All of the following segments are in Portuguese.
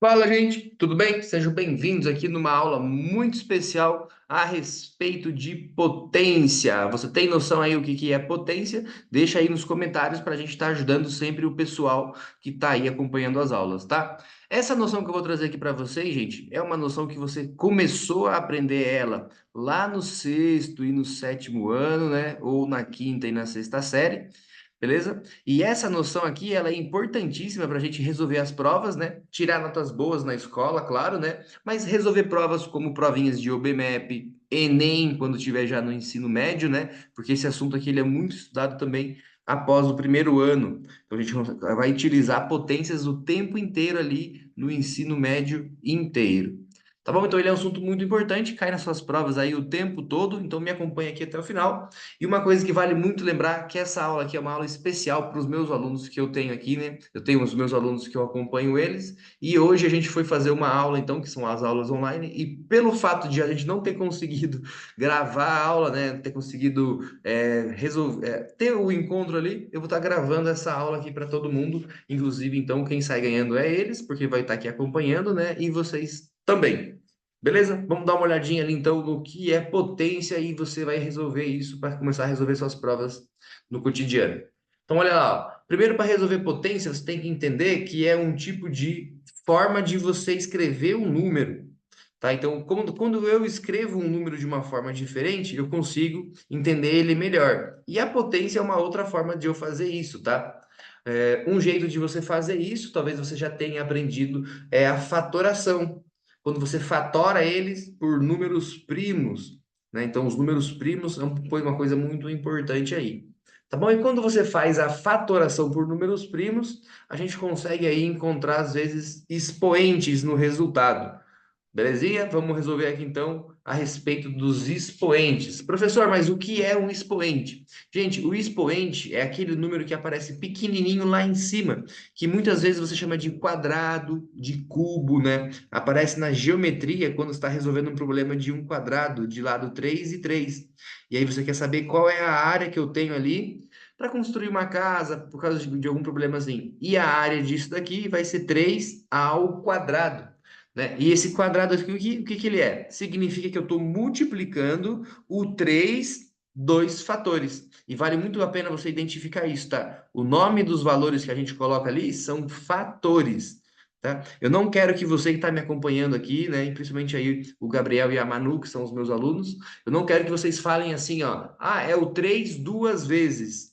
Fala, gente, tudo bem? Sejam bem-vindos aqui numa aula muito especial a respeito de potência. Você tem noção aí o que é potência? Deixa aí nos comentários para a gente estar ajudando sempre o pessoal que está aí acompanhando as aulas, tá? Essa noção que eu vou trazer aqui para vocês, gente, é uma noção que você começou a aprender ela lá no sexto e no sétimo ano, né? Ou na quinta e na sexta série. Beleza? E essa noção aqui, ela é importantíssima para a gente resolver as provas, né? Tirar notas boas na escola, claro, né? Mas resolver provas como provinhas de OBMEP, Enem, quando estiver já no ensino médio, né? Porque esse assunto aqui ele é muito estudado também após o primeiro ano. Então a gente vai utilizar potências o tempo inteiro ali no ensino médio inteiro. Tá bom? Então ele é um assunto muito importante, cai nas suas provas aí o tempo todo, então me acompanha aqui até o final. E uma coisa que vale muito lembrar que essa aula aqui é uma aula especial para os meus alunos que eu tenho aqui, né? Eu tenho os meus alunos que eu acompanho eles, e hoje a gente foi fazer uma aula, então, que são as aulas online, e pelo fato de a gente não ter conseguido gravar a aula, né? Ter conseguido resolver, ter o encontro ali, eu vou estar gravando essa aula aqui para todo mundo. Inclusive, então, quem sai ganhando é eles, porque vai estar aqui acompanhando, né? E vocês também. Beleza? Vamos dar uma olhadinha ali então no que é potência e você vai resolver isso para começar a resolver suas provas no cotidiano. Então, olha lá. Ó. Primeiro, para resolver potência, você tem que entender que é um tipo de forma de você escrever um número. Tá? Então, quando eu escrevo um número de uma forma diferente, eu consigo entender ele melhor. E a potência é uma outra forma de eu fazer isso, tá? Um jeito de você fazer isso, talvez você já tenha aprendido, é a fatoração quando você fatora eles por números primos, né? Então, os números primos foi uma coisa muito importante aí. Tá bom? E quando você faz a fatoração por números primos, a gente consegue aí encontrar, às vezes, expoentes no resultado. Belezinha? Vamos resolver aqui então a respeito dos expoentes. Professor, mas o que é um expoente? Gente, o expoente é aquele número que aparece pequenininho lá em cima, que muitas vezes você chama de quadrado, de cubo, né? Aparece na geometria quando está resolvendo um problema de um quadrado, de lado 3 e 3. E aí você quer saber qual é a área que eu tenho ali para construir uma casa por causa de algum problema assim. E a área disso daqui vai ser 3 ao quadrado. Né? E esse quadrado aqui, o que ele é? Significa que eu estou multiplicando o 3 dois fatores. E vale muito a pena você identificar isso, tá? O nome dos valores que a gente coloca ali são fatores, tá? Eu não quero que você que está me acompanhando aqui, né, e principalmente aí o Gabriel e a Manu, que são os meus alunos, eu não quero que vocês falem assim, ó, ah, é o 3 duas vezes,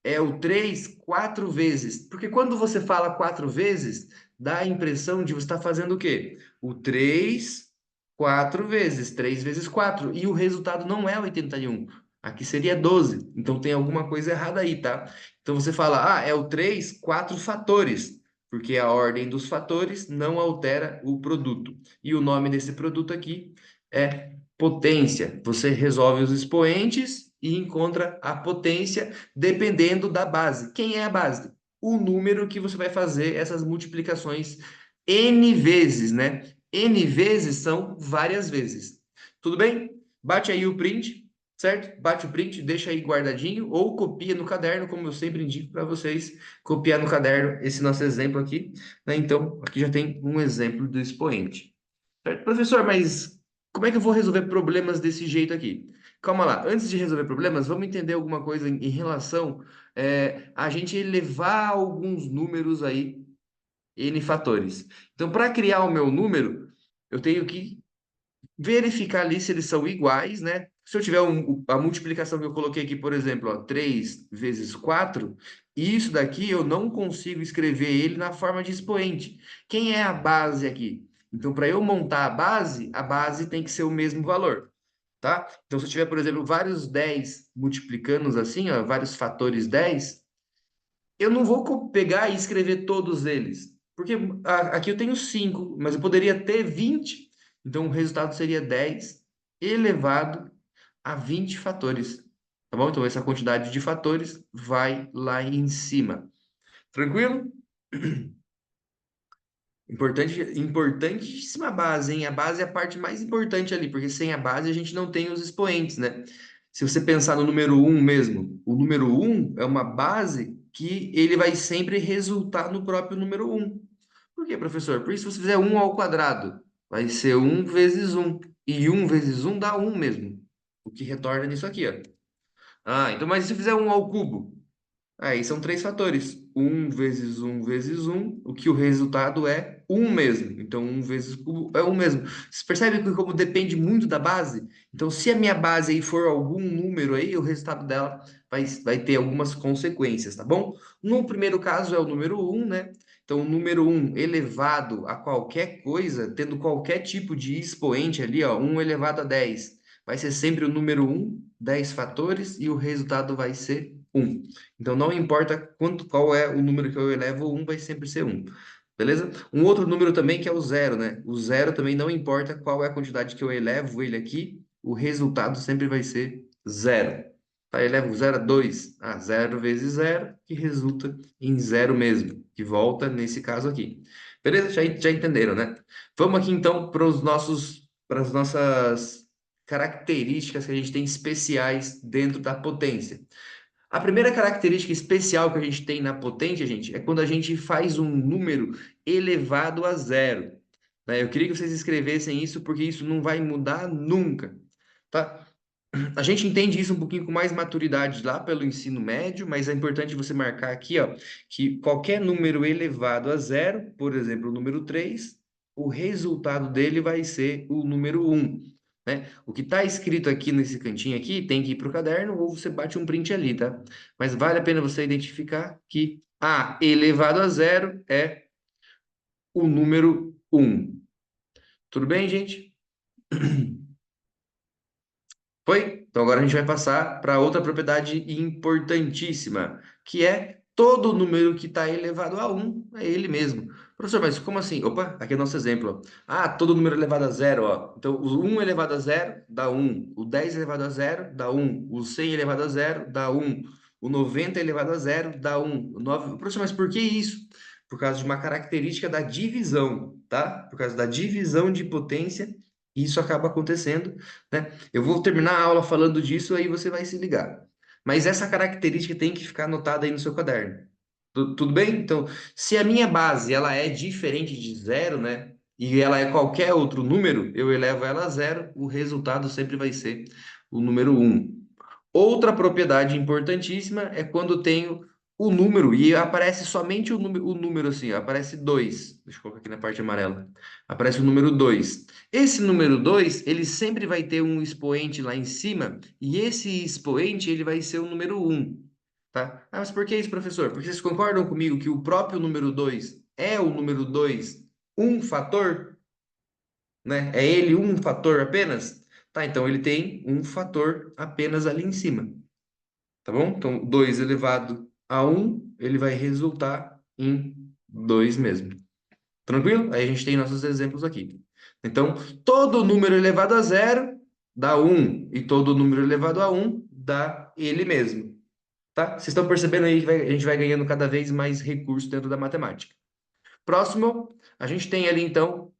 é o 3 quatro vezes. Porque quando você fala quatro vezes, dá a impressão de você estar fazendo o quê? O 3 quatro vezes, 3 vezes 4 e o resultado não é 81. Aqui seria 12. Então tem alguma coisa errada aí, tá? Então você fala, ah, é o 3 quatro fatores, porque a ordem dos fatores não altera o produto. E o nome desse produto aqui é potência. Você resolve os expoentes e encontra a potência dependendo da base. Quem é a base? O número que você vai fazer essas multiplicações N vezes, né? N vezes são várias vezes. Tudo bem? Bate aí o print, certo? Bate o print, deixa aí guardadinho ou copia no caderno, como eu sempre indico para vocês, copiar no caderno esse nosso exemplo aqui, né? Então, aqui já tem um exemplo do expoente. Certo? Professor, mas como é que eu vou resolver problemas desse jeito aqui? Calma lá, antes de resolver problemas, vamos entender alguma coisa em relação a gente elevar alguns números aí N fatores. Então, para criar o meu número, eu tenho que verificar ali se eles são iguais, né? Se eu tiver a multiplicação que eu coloquei aqui, por exemplo, ó, 3 vezes 4, isso daqui eu não consigo escrever ele na forma de expoente. Quem é a base aqui? Então, para eu montar a base tem que ser o mesmo valor, tá? Então, se eu tiver, por exemplo, vários 10 multiplicando assim, ó, vários fatores 10, eu não vou pegar e escrever todos eles, porque aqui eu tenho 5, mas eu poderia ter 20. Então o resultado seria 10 elevado a 20 fatores. Tá bom? Então essa quantidade de fatores vai lá em cima. Tranquilo? Importante, importantíssima base, hein? A base é a parte mais importante ali, porque sem a base a gente não tem os expoentes, né? Se você pensar no número um mesmo, o número um é uma base que ele vai sempre resultar no próprio número um. Por quê, professor? Porque se você fizer 1 ao quadrado, vai ser 1 vezes 1. E 1 vezes 1 dá 1 mesmo. O que retorna nisso aqui, ó. Ah, então, mas se eu fizer 1 ao cubo? Aí são três fatores. 1 vezes 1 vezes 1, o que o resultado é 1 mesmo. Então, 1 vezes cubo é 1 mesmo. Você percebe que como depende muito da base? Então, se a minha base aí for algum número aí, o resultado dela vai ter algumas consequências, tá bom? No primeiro caso é o número 1, né? Então, o número 1 elevado a qualquer coisa, tendo qualquer tipo de expoente ali, ó, 1 elevado a 10, vai ser sempre o número 1, 10 fatores, e o resultado vai ser 1. Então, não importa qual é o número que eu elevo, 1 vai sempre ser 1. Beleza? Um outro número também que é o zero, né? O zero também não importa qual é a quantidade que eu elevo ele aqui, o resultado sempre vai ser zero. Tá? Eu elevo 0 a 2. Ah, 0 vezes zero, que resulta em zero mesmo, que volta nesse caso aqui. Beleza? Já entenderam, né? Vamos aqui então para as nossas características que a gente tem especiais dentro da potência. A primeira característica especial que a gente tem na potência, gente, é quando a gente faz um número elevado a zero. Né? Eu queria que vocês escrevessem isso, porque isso não vai mudar nunca, tá? A gente entende isso um pouquinho com mais maturidade lá pelo ensino médio, mas é importante você marcar aqui, ó, que qualquer número elevado a zero, por exemplo, o número 3, o resultado dele vai ser o número 1. Né? O que está escrito aqui nesse cantinho aqui tem que ir para o caderno ou você bate um print ali, tá? Mas vale a pena você identificar que A elevado a zero é o número 1. Tudo bem, gente? Foi? Então agora a gente vai passar para outra propriedade importantíssima, que é todo número que está elevado a um é ele mesmo. Professor, mas como assim? Opa, aqui é nosso exemplo. Ó. Ah, todo número elevado a zero, ó. Então, o 1 elevado a zero dá 1. O 10 elevado a zero dá 1. O 100 elevado a zero dá 1. O 90 elevado a zero dá 1. O 9... Professor, mas por que isso? Por causa de uma característica da divisão, tá? Por causa da divisão de potência, isso acaba acontecendo, né? Eu vou terminar a aula falando disso, aí você vai se ligar. Mas essa característica tem que ficar anotada aí no seu caderno. Tudo bem? Então, se a minha base ela é diferente de zero, né? E ela é qualquer outro número, eu elevo ela a zero, o resultado sempre vai ser o número um. Outra propriedade importantíssima é quando tenho o número e aparece somente o número assim, ó, aparece 2. Deixa eu colocar aqui na parte amarela. Aparece o número 2. Esse número 2 ele sempre vai ter um expoente lá em cima e esse expoente ele vai ser o número um, tá? Ah, mas por que isso, professor? Porque vocês concordam comigo que o próprio número 2 é o número 2 um fator, né? É ele um fator apenas? Tá, então ele tem um fator apenas ali em cima. Tá bom? Então, 2 elevado a um ele vai resultar em 2 mesmo. Tranquilo? Aí a gente tem nossos exemplos aqui. Então, todo número elevado a zero dá um e todo número elevado a um dá ele mesmo. Tá? Vocês estão percebendo aí que a gente vai ganhando cada vez mais recursos dentro da matemática. Próximo, a gente tem ali, então,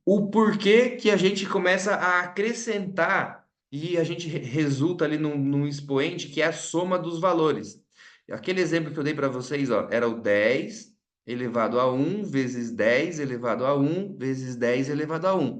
o porquê que a gente começa a acrescentar e a gente resulta ali num expoente que é a soma dos valores. Aquele exemplo que eu dei para vocês, ó, era o 10 elevado a um vezes 10 elevado a um vezes 10 elevado a um.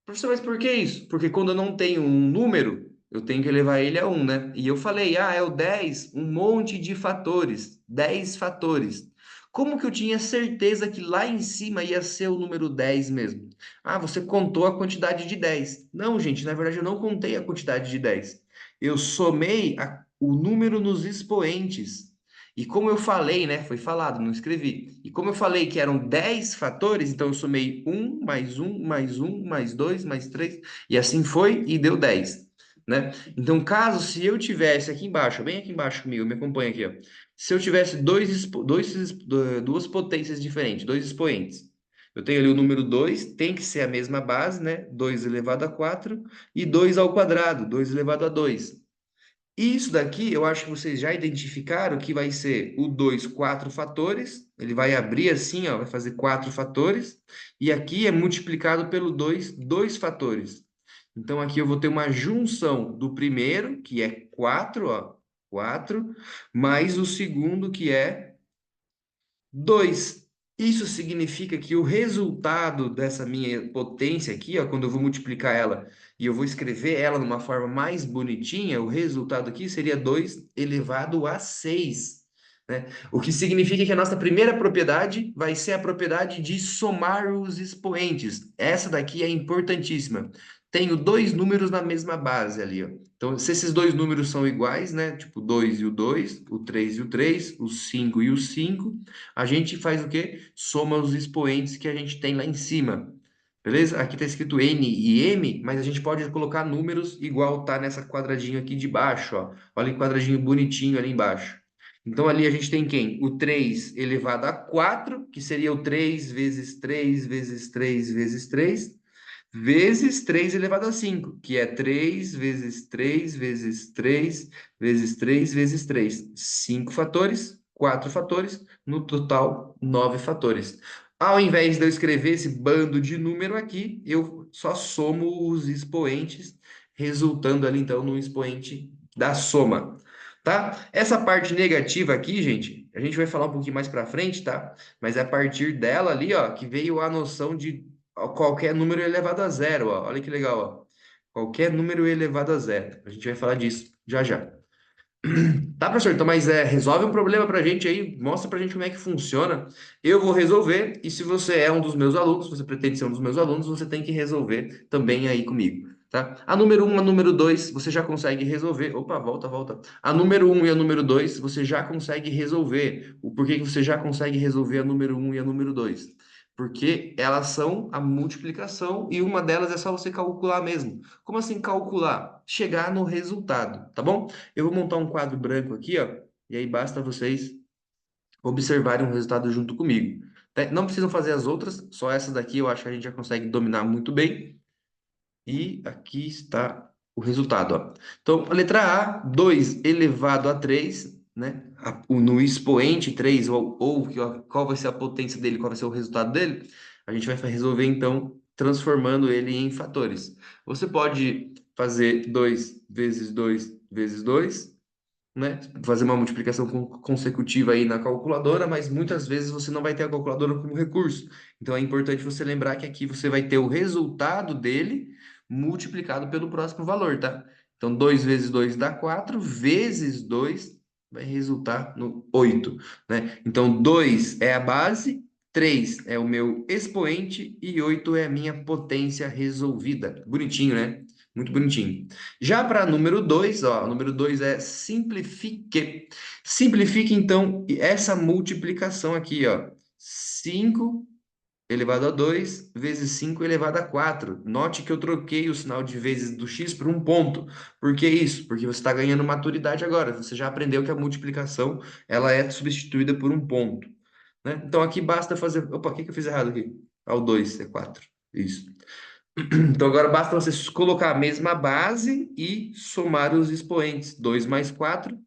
Professor, mas por que isso? Porque quando eu não tenho um número, eu tenho que elevar ele a um, né? E eu falei, ah, é o 10, um monte de fatores, 10 fatores. Como que eu tinha certeza que lá em cima ia ser o número 10 mesmo? Ah, você contou a quantidade de 10. Não, gente, na verdade eu não contei a quantidade de 10. Eu somei o número nos expoentes. E como eu falei, né? Foi falado, não escrevi. E como eu falei que eram 10 fatores, então eu somei um, mais 2, mais 3, e assim foi e deu 10, né? Então, caso se eu tivesse aqui embaixo, bem aqui embaixo comigo, me acompanha aqui, ó. Se eu tivesse duas potências diferentes, dois expoentes, eu tenho ali o número 2, tem que ser a mesma base, né? 2 elevado a 4 e 2 ao quadrado, 2 elevado a 2. Isso daqui eu acho que vocês já identificaram que vai ser o 2 4 fatores. Ele vai abrir assim, ó, vai fazer 4 fatores. E aqui é multiplicado pelo 2 2 fatores. Então aqui eu vou ter uma junção do primeiro, que é 4 ó, 4 mais o segundo, que é 2. Isso significa que o resultado dessa minha potência aqui, ó, quando eu vou multiplicar ela e eu vou escrever ela numa forma mais bonitinha, o resultado aqui seria 2 elevado a 6, né? O que significa que a nossa primeira propriedade vai ser a propriedade de somar os expoentes. Essa daqui é importantíssima. Tenho dois números na mesma base ali, ó. Então, se esses dois números são iguais, né? Tipo 2 e o 2, o 3 e o 3, o 5 e o 5, a gente faz o quê? Soma os expoentes que a gente tem lá em cima. Beleza? Aqui está escrito N e M, mas a gente pode colocar números igual tá nessa quadradinho aqui de baixo, ó. Olha que quadradinho bonitinho ali embaixo. Então ali a gente tem quem? O 3 elevado a 4, que seria o 3 vezes 3 vezes 3 vezes 3 vezes 3 elevado a 5, que é 3 vezes 3 vezes 3 vezes 3 vezes 3. 5 fatores, 4 fatores, no total 9 fatores. Ao invés de eu escrever esse bando de número aqui, eu só somo os expoentes, resultando ali então no expoente da soma. Tá? Essa parte negativa aqui, gente, a gente vai falar um pouquinho mais para frente, tá? Mas é a partir dela ali, ó, que veio a noção de qualquer número elevado a zero, ó. Olha que legal, ó. Qualquer número elevado a zero. A gente vai falar disso já já. Tá, professor? Então, mas resolve um problema pra gente aí, mostra pra gente como é que funciona. Eu vou resolver, e se você é um dos meus alunos, se você pretende ser um dos meus alunos, você tem que resolver também aí comigo, tá? A número um, a número 2, você já consegue resolver. Opa, volta, volta. A número um e a número 2, você já consegue resolver. O porquê que você já consegue resolver a número um e a número 2? Porque elas são a multiplicação e uma delas é só você calcular mesmo. Como assim calcular? Chegar no resultado, tá bom? Eu vou montar um quadro branco aqui, ó, e aí basta vocês observarem o resultado junto comigo. Tá? Não precisam fazer as outras, só essa daqui eu acho que a gente já consegue dominar muito bem. E aqui está o resultado, ó. Então, a letra A, 2 elevado a 3, né? No expoente 3, qual vai ser a potência dele, qual vai ser o resultado dele, a gente vai resolver, então, transformando ele em fatores. Você pode fazer 2 vezes 2 vezes 2, né? Fazer uma multiplicação consecutiva aí na calculadora, mas muitas vezes você não vai ter a calculadora como recurso. Então é importante você lembrar que aqui você vai ter o resultado dele multiplicado pelo próximo valor, tá? Então 2 vezes 2 dá 4, vezes 2 vai resultar no 8, né? Então 2 é a base, 3 é o meu expoente e 8 é a minha potência resolvida. Bonitinho, né? Muito bonitinho. Já para número 2, ó, número 2 é simplifique. Simplifique, então, essa multiplicação aqui, ó. 5 elevado a 2 vezes 5 elevado a 4. Note que eu troquei o sinal de vezes do x por um ponto. Por que isso? Porque você está ganhando maturidade agora. Você já aprendeu que a multiplicação ela é substituída por um ponto, né? Então aqui basta fazer. Opa, o que que eu fiz errado aqui? Ah, o 2 é 4. Isso. Então agora basta você colocar a mesma base e somar os expoentes. 2 mais 4,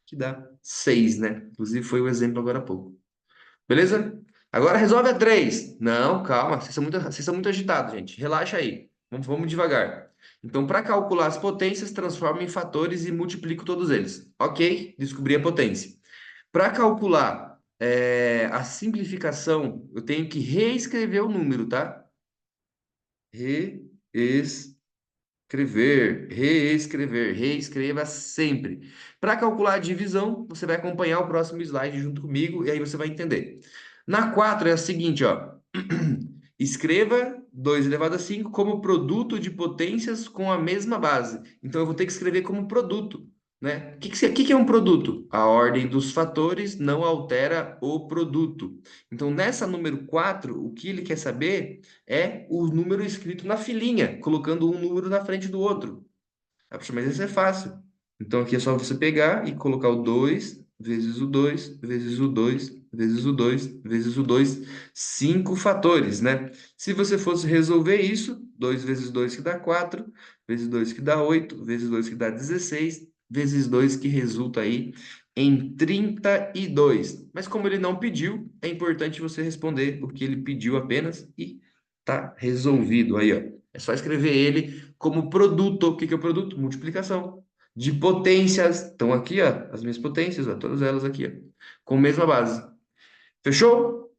que dá 6, né? Inclusive foi o exemplo agora há pouco. Beleza? Agora resolve a 3. Não, calma, vocês são muito agitados, gente. Relaxa aí. Vamos devagar. Então, para calcular as potências, transforma em fatores e multiplico todos eles. Ok, descobri a potência. Para calcular a simplificação, eu tenho que reescrever o número, tá? Reescrever. Reescreva sempre. Para calcular a divisão, você vai acompanhar o próximo slide junto comigo e aí você vai entender. Na 4 é a seguinte, ó. Escreva 2 elevado a 5 como produto de potências com a mesma base. Então eu vou ter que escrever como produto, né? O que que é um produto? A ordem dos fatores não altera o produto. Então nessa número 4, o que ele quer saber é o número escrito na filinha, colocando um número na frente do outro. Ah, poxa, mas isso é fácil. Então aqui é só você pegar e colocar o 2 vezes o 2 vezes o 2 vezes o 2 vezes o 2, 5 fatores, né? Se você fosse resolver isso, 2 vezes 2 que dá 4, vezes 2 que dá 8, vezes 2 que dá 16, vezes 2 que resulta aí em 32. Mas como ele não pediu, é importante você responder o que ele pediu apenas e tá resolvido aí, ó. É só escrever ele como produto. O que que é o produto? Multiplicação de potências. Estão aqui, ó, as minhas potências, ó, todas elas aqui, ó, com a mesma base. Fechou?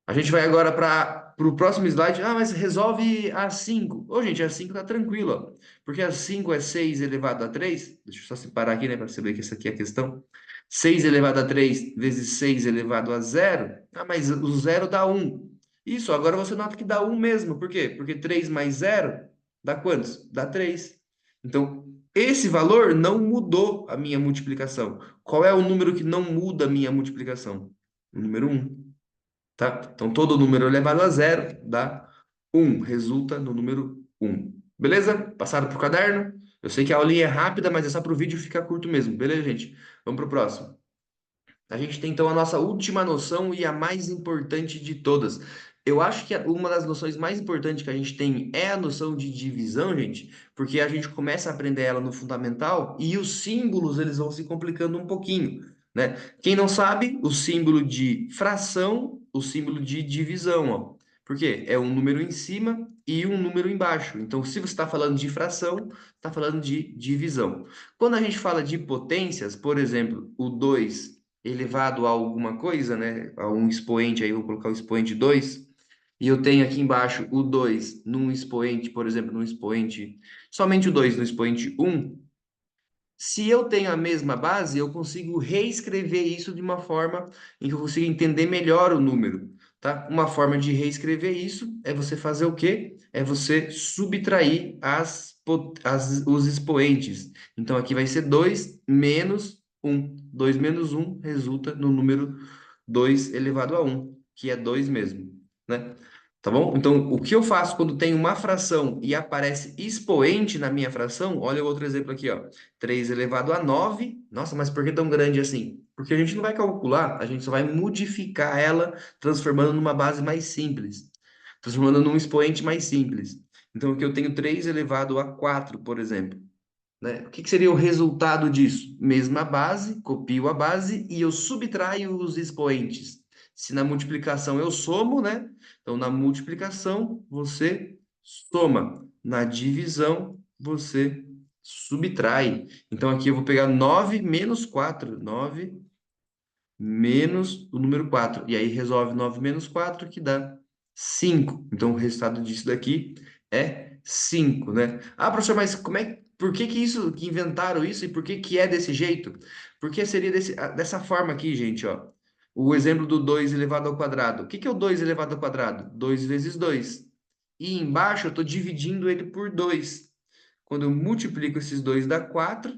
A gente vai agora para o próximo slide. Ah, mas resolve a 5. Ô, gente, a 5 tá tranquilo, ó. Porque a 5 é 6 elevado a 3. Deixa eu só separar aqui, né, para saber que essa aqui é a questão. 6 elevado a 3 vezes 6 elevado a 0. Ah, mas o zero dá 1. Isso, agora você nota que dá 1 mesmo. Por quê? Porque 3 mais 0 dá quantos? Dá 3. Então, esse valor não mudou a minha multiplicação. Qual é o número que não muda a minha multiplicação? O número 1. Tá? Então, todo número elevado a zero dá 1, resulta no número 1. Beleza? Passaram para o caderno? Eu sei que a aulinha é rápida, mas é só para o vídeo ficar curto mesmo. Beleza, gente? Vamos para o próximo. A gente tem então a nossa última noção e a mais importante de todas. Eu acho que uma das noções mais importantes que a gente tem é a noção de divisão, gente, porque a gente começa a aprender ela no fundamental e os símbolos eles vão se complicando um pouquinho, né? Quem não sabe, o símbolo de fração, o símbolo de divisão, ó. Por quê? É um número em cima e um número embaixo. Então, se você está falando de fração, está falando de divisão. Quando a gente fala de potências, por exemplo, o 2 elevado a alguma coisa, né? A um expoente, aí eu vou colocar o expoente 2, e eu tenho aqui embaixo o 2 num expoente, por exemplo, num expoente, somente o 2 no expoente um. Se eu tenho a mesma base, eu consigo reescrever isso de uma forma em que eu consiga entender melhor o número, tá? Uma forma de reescrever isso é você fazer o quê? É você subtrair os expoentes. Então, aqui vai ser 2 menos 1. 2 menos 1 resulta no número 2 elevado a 1, que é 2 mesmo, né? Tá bom? Então, o que eu faço quando tem uma fração e aparece expoente na minha fração? Olha o outro exemplo aqui, ó. 3 elevado a 9. Nossa, mas por que tão grande assim? Porque a gente não vai calcular, a gente só vai modificar ela, transformando numa base mais simples, transformando num expoente mais simples. Então, aqui eu tenho 3 elevado a 4, por exemplo. Né? O que que seria o resultado disso? Mesma base, copio a base e eu subtraio os expoentes. Se na multiplicação eu somo, né? Então, na multiplicação, você soma. Na divisão, você subtrai. Então, aqui eu vou pegar 9 menos 4. 9 menos o número 4. E aí, resolve 9 menos 4, que dá 5. Então, o resultado disso daqui é 5, né? Ah, professor, mas por que que isso, que inventaram isso e por que que é desse jeito? Porque seria dessa forma aqui, gente, ó. O exemplo do 2 elevado ao quadrado. O que que é o 2 elevado ao quadrado? 2 vezes 2. E embaixo eu estou dividindo ele por 2. Quando eu multiplico esses dois dá 4.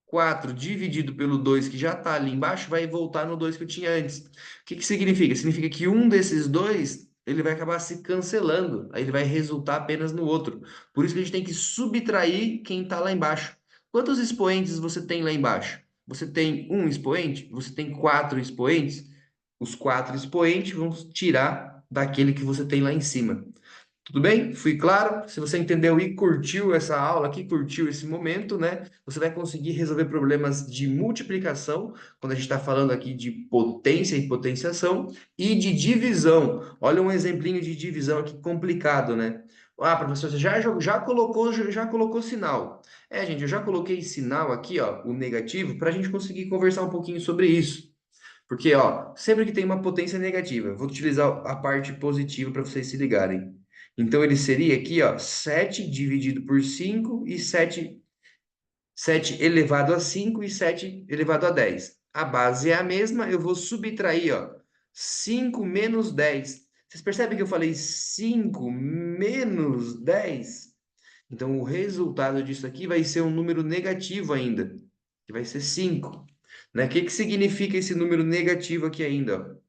4 dividido pelo 2 que já está ali embaixo vai voltar no 2 que eu tinha antes. O que que significa? Significa que um desses dois ele vai acabar se cancelando, aí ele vai resultar apenas no outro. Por isso que a gente tem que subtrair quem está lá embaixo. Quantos expoentes você tem lá embaixo? Você tem um expoente? Você tem 4 expoentes? Os 4 expoentes vão tirar daquele que você tem lá em cima. Tudo bem? Fui claro? Se você entendeu e curtiu essa aula aqui, curtiu esse momento, né? Você vai conseguir resolver problemas de multiplicação, quando a gente está falando aqui de potência e potenciação, e de divisão. Olha um exemplinho de divisão aqui complicado, né? Ah, professor, você já colocou sinal. É, gente, eu já coloquei sinal aqui, ó, o negativo, para a gente conseguir conversar um pouquinho sobre isso. Porque, ó, sempre que tem uma potência negativa, eu vou utilizar a parte positiva para vocês se ligarem. Então, ele seria aqui, ó, 7 dividido por 5 e 7 elevado a 5 e 7 elevado a 10. A base é a mesma, eu vou subtrair, ó, 5 menos 10. Vocês percebem que eu falei 5 menos 10? Então, o resultado disso aqui vai ser um número negativo ainda, que vai ser 5. Né? O que que significa esse número negativo aqui ainda, ó?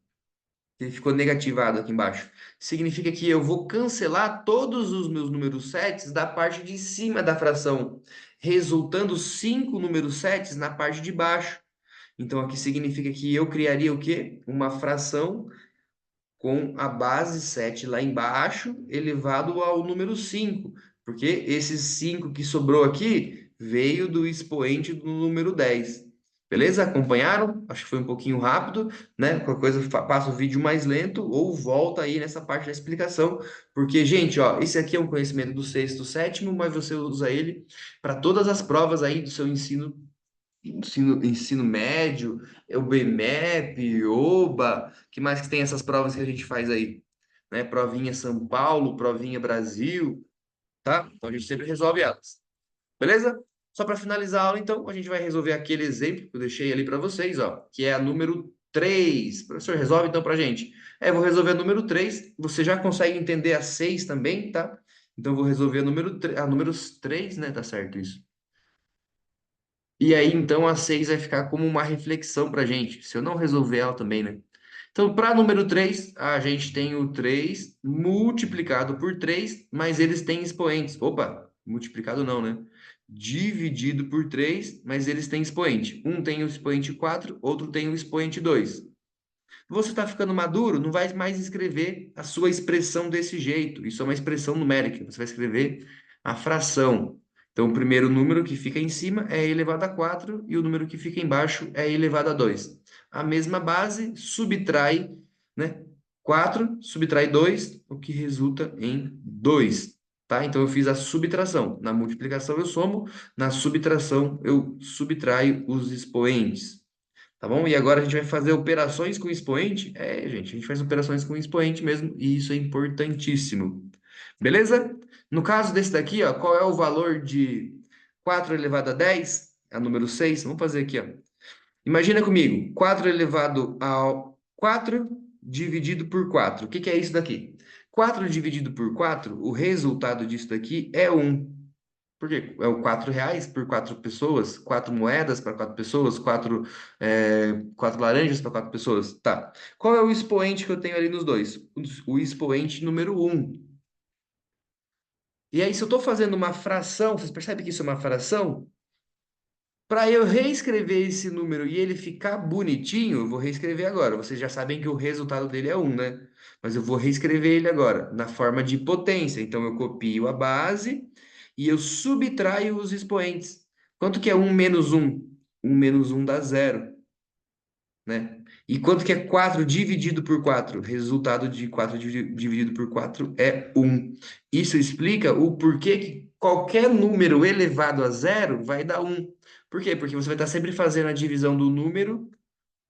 Ele ficou negativado aqui embaixo. Significa que eu vou cancelar todos os meus números setes da parte de cima da fração, resultando 5 números setes na parte de baixo. Então, aqui significa que eu criaria o quê? Uma fração com a base 7 lá embaixo, elevado ao número 5, porque esses 5 que sobrou aqui veio do expoente do número 10. Beleza? Acompanharam? Acho que foi um pouquinho rápido, né? Qualquer coisa, passa o vídeo mais lento ou volta aí nessa parte da explicação, porque, gente, ó, esse aqui é um conhecimento do sexto, sétimo, mas você usa ele para todas as provas aí do seu ensino ensino médio, é o BMEP, OBA, que mais que tem essas provas que a gente faz aí? Né? Provinha São Paulo, provinha Brasil, tá? Então a gente sempre resolve elas. Beleza? Só para finalizar a aula, então, a gente vai resolver aquele exemplo que eu deixei ali para vocês, ó, que é a número 3. Professor, resolve então para a gente. Vou resolver a número 3. Você já consegue entender a 6 também, tá? Então, eu vou resolver a número 3, a número 3, né? Tá certo isso. E aí, então, a 6 vai ficar como uma reflexão para a gente, se eu não resolver ela também, né? Então, para número 3 a gente tem o 3 multiplicado por 3 mas eles têm expoentes. Opa, multiplicado não, né? Dividido por 3 mas eles têm expoente. Um tem o expoente 4 outro tem o expoente 2. Você está ficando maduro, não vai mais escrever a sua expressão desse jeito. Isso é uma expressão numérica. Você vai escrever a fração. Então, o primeiro número que fica em cima é e elevado a 4 e o número que fica embaixo é e elevado a 2. A mesma base subtrai, né? 4 subtrai 2, o que resulta em 2. Tá? Então, eu fiz a subtração. Na multiplicação, eu somo. Na subtração, eu subtraio os expoentes. Tá bom? E agora a gente vai fazer operações com expoente? Gente, a gente faz operações com expoente mesmo, e isso é importantíssimo. Beleza? No caso desse daqui, ó, qual é o valor de 4 elevado a 10? A número 6. Vamos fazer aqui, ó. Imagina comigo, 4 elevado a 4 dividido por 4. O que que é isso daqui? 4 dividido por 4, o resultado disso daqui é 1. Por quê? É o R$ 4 por 4 pessoas, 4 moedas para 4 pessoas, quatro laranjas para 4 pessoas. Tá. Qual é o expoente que eu tenho ali nos dois? O expoente número 1. E aí, se eu estou fazendo uma fração, vocês percebem que isso é uma fração? Para eu reescrever esse número e ele ficar bonitinho, eu vou reescrever agora. Vocês já sabem que o resultado dele é 1, né? Mas eu vou reescrever ele agora, na forma de potência. Então, eu copio a base e eu subtraio os expoentes. Quanto que é 1 menos 1? 1 menos 1 dá 0, né? E quanto que é 4 dividido por 4? Resultado de 4 dividido por 4 é 1. Isso explica o porquê que qualquer número elevado a 0 vai dar 1. Por quê? Porque você vai estar sempre fazendo a divisão do número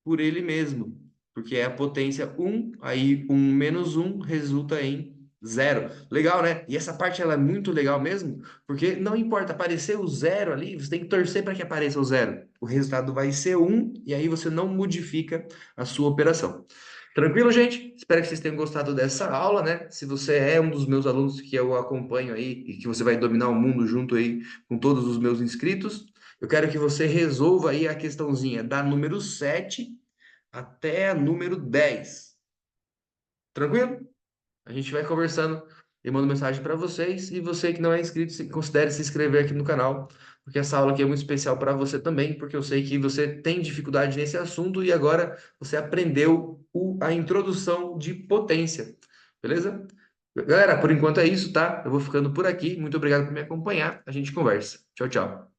por ele mesmo, porque é a potência 1, aí 1 menos 1 resulta em 0. Legal, né? E essa parte ela é muito legal mesmo, porque não importa aparecer o 0 ali, você tem que torcer para que apareça o 0. O resultado vai ser 1 e aí você não modifica a sua operação. Tranquilo, gente? Espero que vocês tenham gostado dessa aula, né? Se você é um dos meus alunos que eu acompanho aí e que você vai dominar o mundo junto aí com todos os meus inscritos, eu quero que você resolva aí a questãozinha da número 7 até a número 10. Tranquilo? A gente vai conversando. Eu mando mensagem para vocês. E você que não é inscrito, considere se inscrever aqui no canal, porque essa aula aqui é muito especial para você também, porque eu sei que você tem dificuldade nesse assunto e agora você aprendeu a introdução de potência. Beleza? Galera, por enquanto é isso, tá? Eu vou ficando por aqui. Muito obrigado por me acompanhar. A gente conversa. Tchau, tchau.